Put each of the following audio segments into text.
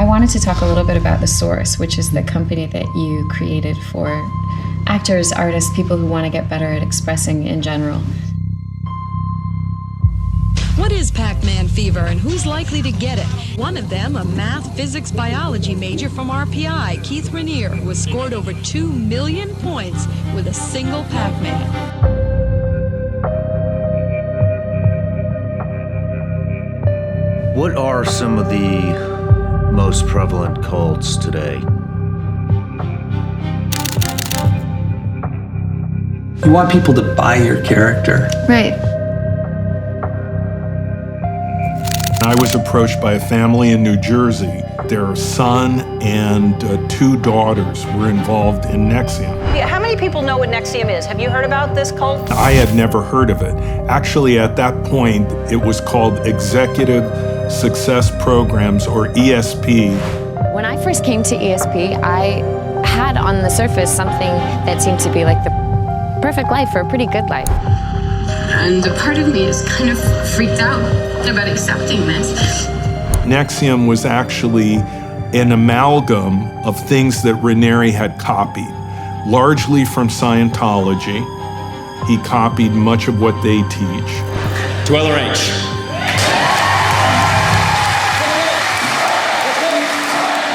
I wanted to talk a little bit about The Source, which is the company that you created for actors, artists, people who want to get better at expressing in general. What is Pac-Man fever and who's likely to get it? One of them, a math, physics, biology major from RPI, Keith Rainier, who has scored over 2 million points with a single Pac-Man. What are some of the most prevalent cults today? You want people to buy your character. Right. I was approached by a family in New Jersey. Their son and 2 daughters were involved in NXIVM. How many people know what NXIVM is? Have you heard about this cult? I had never heard of it. Actually, at that point, it was called Executive Success Programs, or ESP. When I first came to ESP, I had on the surface something that seemed to be like the perfect life, or a pretty good life. And a part of me is kind of freaked out about accepting this. NXIVM was actually an amalgam of things that Raniere had copied, largely from Scientology. He copied much of what they teach. Dweller H.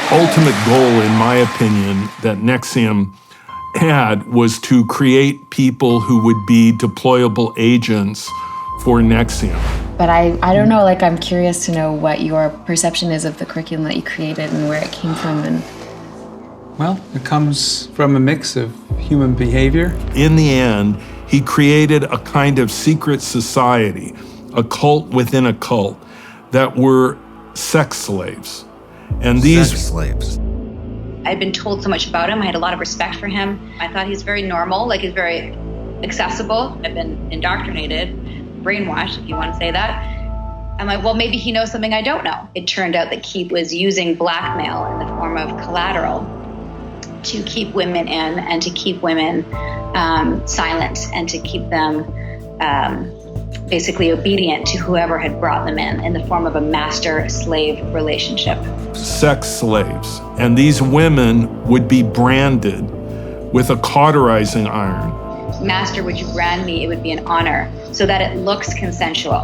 Ultimate goal, in my opinion, that NXIVM had was to create people who would be deployable agents for NXIVM. But I don't know, like, I'm curious to know what your perception is of the curriculum that you created and where it came from. And Well, it comes from a mix of human behavior. In the end, he created a kind of secret society, a cult within a cult, that were sex slaves. And these Sex slaves. I'd been told so much about him. I had a lot of respect for him. I thought he's very normal, like he's very accessible. I've been indoctrinated, brainwashed, if you want to say that. I'm like, well, maybe he knows something I don't know. It turned out that Keith was using blackmail in the form of collateral to keep women in and to keep women silent and to keep them basically obedient to whoever had brought them in the form of a master-slave relationship. sex slaves. And these women would be branded with a cauterizing iron. Master, would you brand me? It would be an honor, so that it looks consensual.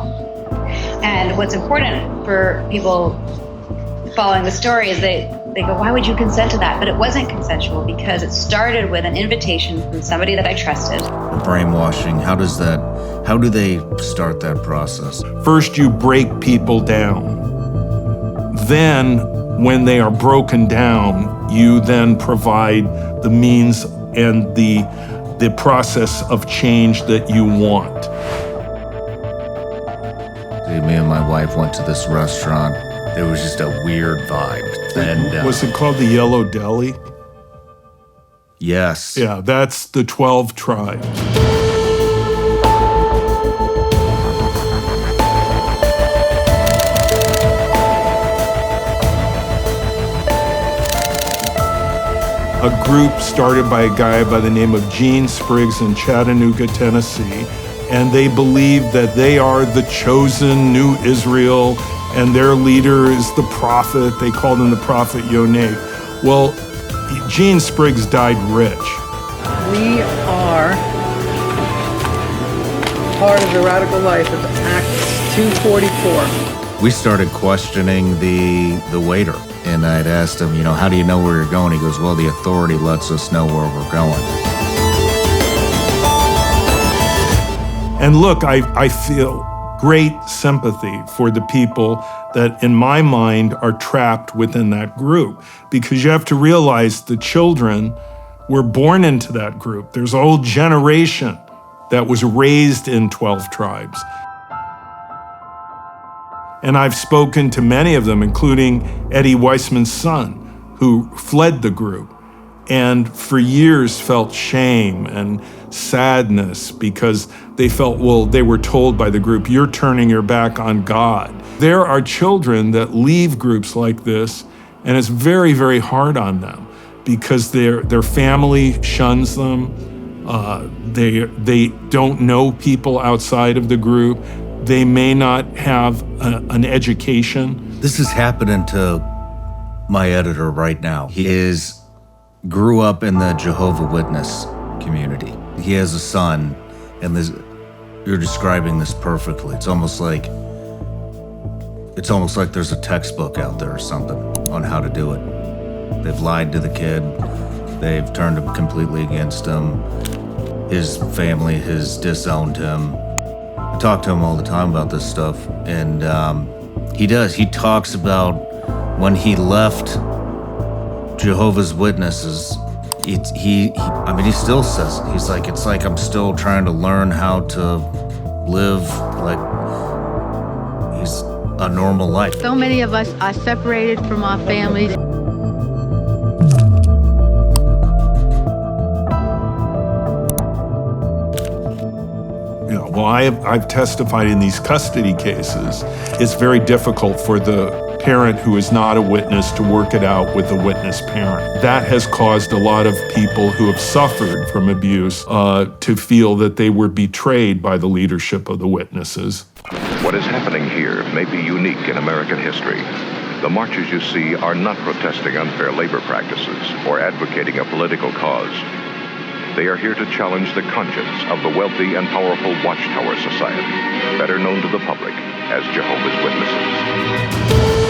And what's important for people following the story is they go, why would you consent to that? But it wasn't consensual because it started with an invitation from somebody that I trusted. Brainwashing, how do they start that process? First, you break people down. Then, when they are broken down, you then provide the means and the process of change that you want. Me and my wife went to this restaurant. There was just a weird vibe. And was it called the Yellow Deli? Yes. Yeah, that's the 12 tribes. A group started by a guy by the name of Gene Spriggs in Chattanooga, Tennessee, and they believe that they are the chosen new Israel, and their leader is the prophet. They called him the prophet Yonah. Well, Gene Spriggs died rich. We are part of the radical life of Acts 2:44. We started questioning the waiter, and I'd asked him, how do you know where you're going? He goes, well, the authority lets us know where we're going. And look, I feel great sympathy for the people that, in my mind, are trapped within that group, because you have to realize the children were born into that group. There's a whole generation that was raised in 12 tribes. And I've spoken to many of them, including Eddie Weissman's son, who fled the group and for years felt shame and sadness because they felt, they were told by the group, you're turning your back on God. There are children that leave groups like this, and it's very, very hard on them because their family shuns them. They don't know people outside of the group. They may not have an education. This is happening to my editor right now. He grew up in the Jehovah Witness community. He has a son, and you're describing this perfectly. It's almost like there's a textbook out there or something on how to do it. They've lied to the kid. They've turned him completely against him. His family has disowned him. I talk to him all the time about this stuff, and he talks about when he left Jehovah's Witnesses. He still says it. He's like, it's like I'm still trying to learn how to live like he's a normal life. So many of us are separated from our families. Well, I've testified in these custody cases. It's very difficult for the parent who is not a witness to work it out with the witness parent. That has caused a lot of people who have suffered from abuse to feel that they were betrayed by the leadership of the witnesses. What is happening here may be unique in American history. The marches you see are not protesting unfair labor practices or advocating a political cause. They are here to challenge the conscience of the wealthy and powerful Watchtower Society, better known to the public as Jehovah's Witnesses.